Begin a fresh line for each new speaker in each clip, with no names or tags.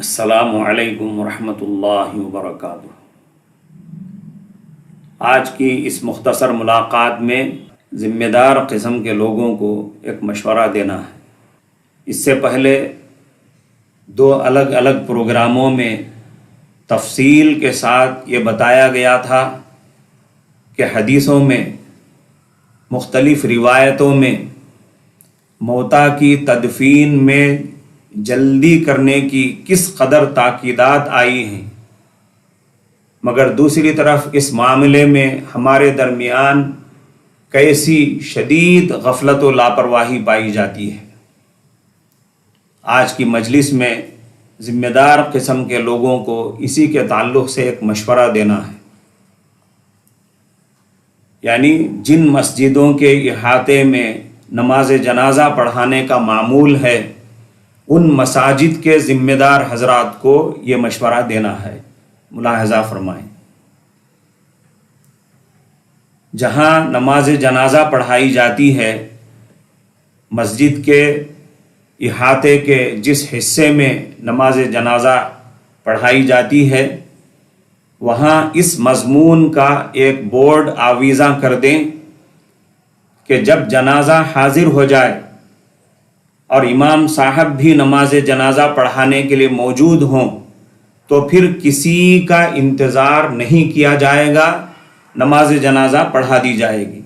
السلام علیکم ورحمۃ اللہ وبرکاتہ۔ آج کی اس مختصر ملاقات میں ذمہ دار قسم کے لوگوں کو ایک مشورہ دینا ہے۔ اس سے پہلے دو الگ الگ پروگراموں میں تفصیل کے ساتھ یہ بتایا گیا تھا کہ حدیثوں میں مختلف روایتوں میں موتا کی تدفین میں جلدی کرنے کی کس قدر تاکیدات آئی ہیں، مگر دوسری طرف اس معاملے میں ہمارے درمیان کیسی شدید غفلت و لاپرواہی پائی جاتی ہے۔ آج کی مجلس میں ذمہ دار قسم کے لوگوں کو اسی کے تعلق سے ایک مشورہ دینا ہے، یعنی جن مسجدوں کے احاطے میں نماز جنازہ پڑھانے کا معمول ہے ان مساجد کے ذمہ دار حضرات کو یہ مشورہ دینا ہے۔ ملاحظہ فرمائیں، جہاں نماز جنازہ پڑھائی جاتی ہے، مسجد کے احاطے کے جس حصے میں نماز جنازہ پڑھائی جاتی ہے وہاں اس مضمون کا ایک بورڈ آویزاں کر دیں کہ جب جنازہ حاضر ہو جائے اور امام صاحب بھی نماز جنازہ پڑھانے کے لیے موجود ہوں تو پھر کسی کا انتظار نہیں کیا جائے گا، نماز جنازہ پڑھا دی جائے گی۔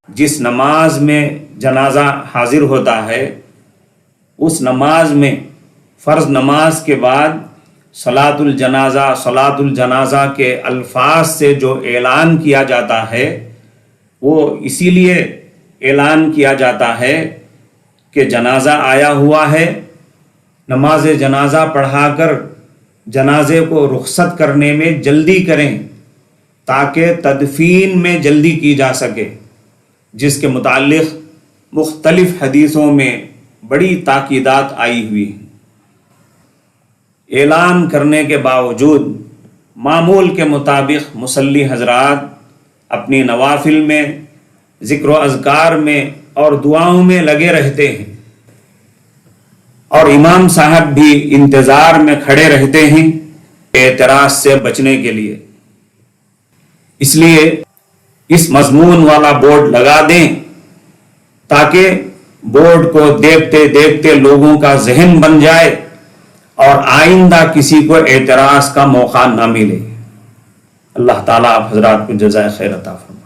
جس نماز میں جنازہ حاضر ہوتا ہے اس نماز میں فرض نماز کے بعد صلاۃ الجنازہ کے الفاظ سے جو اعلان کیا جاتا ہے وہ اسی لیے اعلان کیا جاتا ہے کہ جنازہ آیا ہوا ہے، نماز جنازہ پڑھا کر جنازے کو رخصت کرنے میں جلدی کریں تاکہ تدفین میں جلدی کی جا سکے، جس کے متعلق مختلف حدیثوں میں بڑی تاکیدات آئی ہوئی ہیں۔ اعلان کرنے کے باوجود معمول کے مطابق مصلی حضرات اپنی نوافل میں، ذکر و اذکار میں اور دعاؤں میں لگے رہتے ہیں، اور امام صاحب بھی انتظار میں کھڑے رہتے ہیں اعتراض سے بچنے کے لیے۔ اس لیے اس مضمون والا بورڈ لگا دیں تاکہ بورڈ کو دیکھتے دیکھتے لوگوں کا ذہن بن جائے اور آئندہ کسی کو اعتراض کا موقع نہ ملے۔ اللہ تعالیٰ آپ حضرات کو جزائے خیر عطا فرمائے۔